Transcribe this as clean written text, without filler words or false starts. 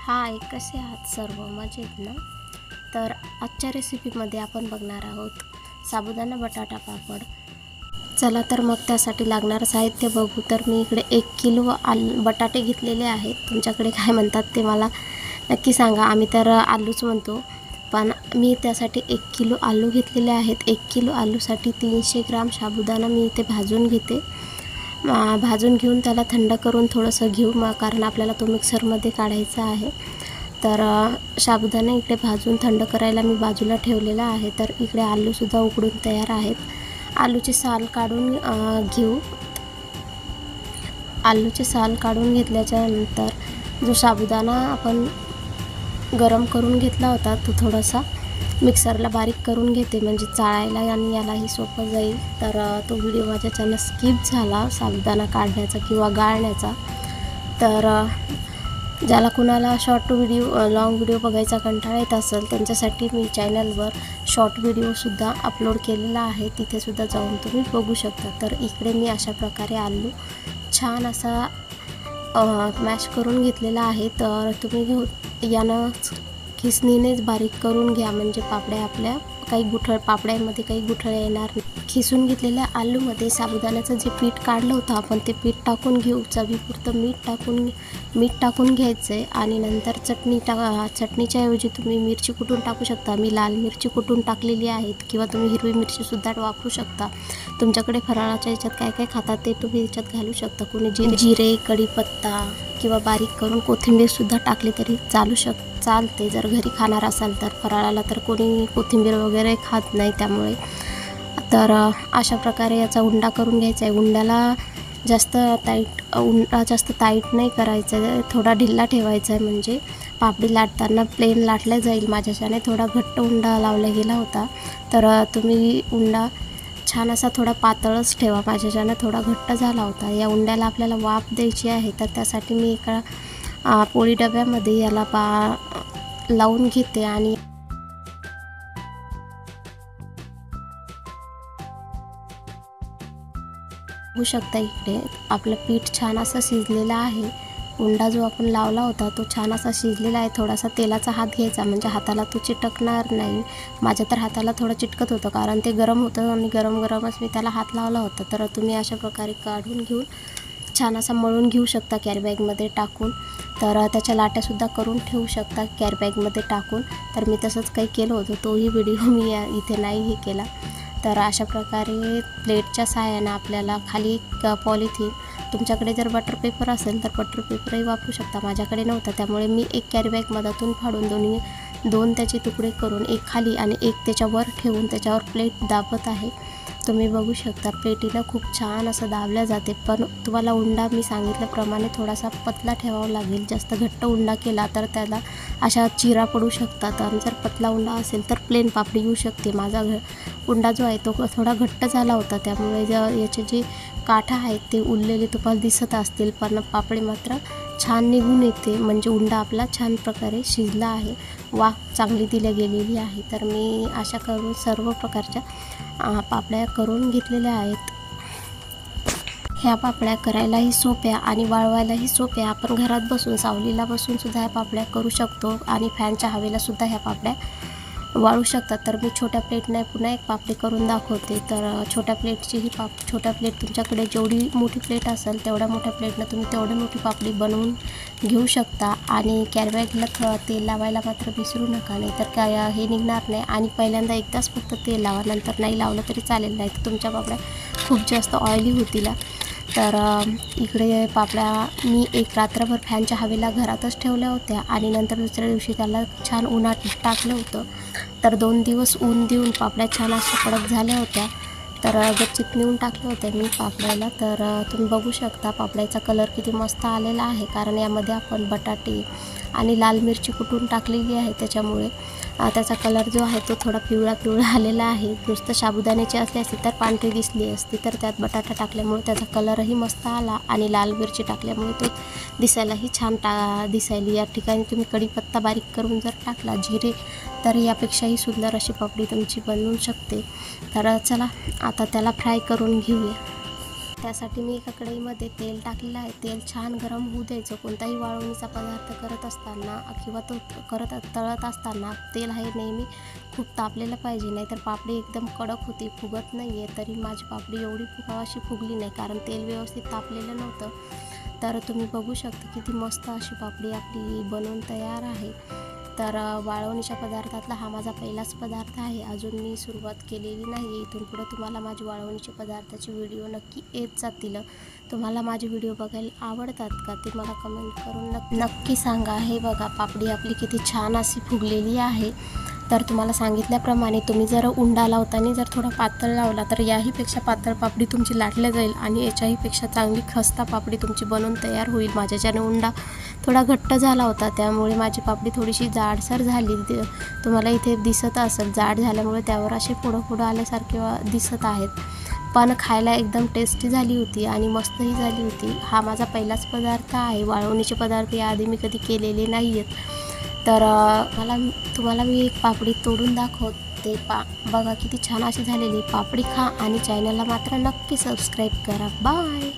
हाय, कसे आहात सर्व? मजेत ना? तर आजच्या रेसिपीमध्ये आपण बघणार आहोत साबुदाणा बटाटा पापड. चला तर मग त्यासाठी लागणारं साहित्य बघू. तर मी इकडे 1 किलो बटाटे घेतलेले आहेत. तुमच्याकडे काय म्हणतात ते मला नक्की सांगा. आम्ही तर आलूच म्हणतो, पण मी त्यासाठी 1 किलो आलू घेतलेले आहेत. 1 किलो आलूसाठी 300 ग्राम साबुदाणा मी इथे भाजून घेते. भाजून घेऊन त्याला थंड करून थोडंसं घेऊ, कारण आपल्याला तो मिक्सरमध्ये काढायचा आहे. तर साबुदाणा इकडे भाजून थंड करायला मी बाजूला ठेवलेला आहे. तर इकडे आलूसुद्धा उकडून तयार आहेत. आलूचे साल काढून घेऊ. आलूचे साल काढून घेतल्याच्या नंतर जो साबुदाणा आपण गरम करून घेतला होता तो थोडासा मिक्सरला बारीक करून घेते, म्हणजे चाळायला आणि यालाही सोपं जाईल. तर तो व्हिडिओ माझ्याच्यानं स्किप झाला साबुदाणा काढण्याचा किंवा गाळण्याचा. तर ज्याला कुणाला शॉर्ट व्हिडिओ लाँग व्हिडिओ बघायचा कंटाळा येत असेल त्यांच्यासाठी मी चॅनलवर शॉर्ट व्हिडिओसुद्धा अपलोड केलेला आहे, तिथेसुद्धा जाऊन तुम्ही बघू शकता. तर इकडे मी अशा प्रकारे आलू छान असा मॅश करून घेतलेला आहे. तर तुम्ही यानं खिसणीनेच बारीक करून घ्या, म्हणजे पापड्या आपल्या पापड्यांमध्ये काही गुठळ्या येणार नाही. खिसून घेतलेल्या आलूमध्ये साबुदाण्याचं जे पीठ काढलं होतं आपण ते पीठ टाकून घेऊ. चवीपुरतं मीठ टाकून घ्यायचं आहे. आणि नंतर चटणीच्या ऐवजी तुम्ही मिरची कुटून टाकू शकता. मी लाल मिरची कुटून टाकलेली आहेत, किंवा तुम्ही हिरवी मिरचीसुद्धा वापरू शकता. तुमच्याकडे फराळाच्या याच्यात काय काय खातात ते तुम्ही याच्यात घालू शकता. कोणी जिरे, कढीपत्ता किंवा बारीक करून कोथिंबीरसुद्धा टाकली तरी चालते, जर घरी खाणार असाल तर. फराळाला तर कोणी कोथिंबीर वगैरे खात नाही, त्यामुळे. तर अशा प्रकारे याचा उंडा करून घ्यायचा आहे. उंडा जास्त टाईट नाही करायचा आहे, थोडा ढिल्ला ठेवायचा आहे, म्हणजे पापडी लाटताना प्लेन लाटल्या जाईल. माझ्याच्याने थोडा घट्ट उंडा लावला गेला होता. तर तुम्ही उंडा छान असा थोडा पातळच ठेवा. माझ्याच्याने थोडा घट्ट झाला होता. या उंड्याला आपल्याला वाफ द्यायची आहे, तर त्यासाठी मी एका पोळी डब्यामध्ये याला लावून घेते. आणि बघू शकता इकडे आपलं पीठ छान असं शिजलेलं आहे. उंडा जो आपण लावला होता तो छान असा शिजलेला आहे. थोडासा तेलाचा हात घ्यायचा, म्हणजे हाताला तो चिटकणार नाही. माझ्या तर हाताला थोडं चिटकत होतं, कारण ते गरम होतं आणि गरमच मी त्याला हात लावला होता. तर तुम्ही अशा प्रकारे काढून घेऊन छान असा मळून घेऊ शकता कॅरीबॅगमध्ये टाकून. तर त्याच्या लाट्यासुद्धा करून ठेवू शकता कॅरीबॅगमध्ये टाकून. तर मी तसंच काही केलं होतं, तोही व्हिडिओ मी इथे नाही हे केला. तर अशा प्रकारे प्लेटच्या साहाय्यानं आपल्याला खाली एक पॉलिथिन, तुमच्याकडे जर बटर पेपर असेल तर बटर पेपरही वापरू शकता. माझ्याकडे नव्हता, त्यामुळे मी एक कॅरीबॅग मधातून फाडून दोन त्याचे तुकडे करून एक खाली आणि एक त्याच्यावर ठेवून त्याच्यावर प्लेट दाबत आहे. तुम्ही बघू शकता प्लेटीनं खूप छान असं दाबल्या जाते. पण तुम्हाला उंडा मी सांगितल्याप्रमाणे थोडासा पतला ठेवावा लागेल. जास्त घट्ट उंडा केला तर त्याला अशा चिरा पडू शकतात, आणि जर पतला उंडा असेल तर प्लेन पापडी येऊ शकते. माझा उंडा जो आहे तो थोडा घट्ट झाला होता, त्यामुळे याचे जे काठा आहेत ते उरलेले तुम्हाला दिसत असतील, पण पापडी मात्र छान निघून येते, म्हणजे उंडा आपला छान प्रकारे शिजला आहे. वाफ चांगली दिली गेलेली आहे. तर मी अशा करून सर्व प्रकारच्या पापड्या करून घेतलेल्या आहेत. ह्या पापड्या करायलाही सोप्या आणि वाळवायलाही सोप्या. आपण घरात बसून सावलीला बसूनसुद्धा ह्या पापड्या करू शकतो, आणि फॅनच्या हवेलासुद्धा ह्या पापड्या वाळू शकतात. तर मी छोट्या प्लेटने पुन्हा एक पापडी करून दाखवते. तर छोट्या प्लेट तुमच्याकडे जेवढी मोठी प्लेट असेल तेवढ्या मोठ्या प्लेटनं तुम्ही तेवढी मोठी पापडी बनवून घेऊ शकता. आणि कॅरीबॅगला तेल लावायला मात्र विसरू नका, नाही तर काय हे निघणार नाही. आणि पहिल्यांदा एकदाच फक्त तेल लावा, नंतर नाही लावलं तरी चालेल, नाही तर तुमच्या पापड्या खूप जास्त ऑइली होतील. तर इकडे पापड्या मी एक रात्रभर फॅनच्या हवेला घरातच ठेवल्या होत्या, आणि नंतर दुसऱ्या दिवशी त्याला छान उन्हात टाकलं होतं. तर 2 दिवस ऊन देऊन पापड्या छान अशा कडक झाल्या होत्या. तर गच्चीत नेऊन टाकल्या होत्या मी पापड्याला. तर तुम्ही बघू शकता पापड्याचा कलर किती मस्त आलेला आहे, कारण यामध्ये आपण बटाटे आणि लाल मिरची कुटून टाकलेली आहे, त्याच्यामुळे त्याचा कलर जो आहे तो थोडा पिवळा आलेला आहे. नुसतं साबुदाण्याची असली असती तर पांढरी दिसली असती, तर त्यात बटाटा टाकल्यामुळे त्याचा कलरही मस्त आला, आणि लाल मिरची टाकल्यामुळे तो दिसायलाही छान दिसायली. या ठिकाणी तुम्ही कढीपत्ता बारीक करून जर टाकला, जिरे, तर यापेक्षाही सुंदर अशी पापडी तुमची बनवू शकते. तर चला आता त्याला फ्राय करून घेऊया. त्यासाठी मी एका कढईमध्ये तेल टाकलेलं आहे. तेल छान गरम होऊ द्यायचं. कोणताही वाळवणीचा पदार्थ करत असताना किंवा तो तळत असताना तेल हे नेहमी खूप तापलेलं पाहिजे, नाहीतर पापडी एकदम कडक होती, फुगत नाही आहे. तरी माझी पापडी एवढी अशी फुगली नाही, कारण तेल व्यवस्थित तापलेलं नव्हतं. तर तुम्ही बघू शकता किती मस्त अशी पापडी आपली बनवून तयार आहे. तर वाळवणीच्या पदार्थातला हा माझा पहिलाच पदार्थ आहे. अजून मी सुरुवात केलेली नाही. इथून पुढं तुम्हाला माझी वाळवणीच्या पदार्थाचे व्हिडिओ नक्की येत जातील. तुम्हाला माझे व्हिडिओ बघायला आवडतात का ते मला कमेंट करून नक्की सांगा. हे बघा पापडी आपली किती छान अशी फुगलेली आहे. तर तुम्हाला सांगितल्याप्रमाणे तुम्ही जर उंडा लावताना जर थोडा पातळ लावला तर याहीपेक्षा पातळ पापडी तुमची लाटल्या जाईल आणि याच्याहीपेक्षा चांगली खस्ता पापडी तुमची बनवून तयार होईल. माझ्याच्याने उंडा थोडा घट्ट झाला होता, त्यामुळे माझी पापडी थोडीशी जाडसर झाली. तुम्हाला इथे दिसत असेल, जाड झाल्यामुळे त्यावर असे फोडं आल्यासारखे दिसत आहेत. पण खायला एकदम टेस्टी झाली होती आणि मस्तही झाली होती. हा माझा पहिलाच पदार्थ आहे. वाळवणीचे पदार्थ याआधी मी कधी केलेले नाही आहेत. तर तुम्हाला मी एक पापडी तोडून दाखवते. बघा किती छान अशी झालेली पापडी. खा आणि चॅनलला मात्र नक्की सबस्क्राईब करा. बाय.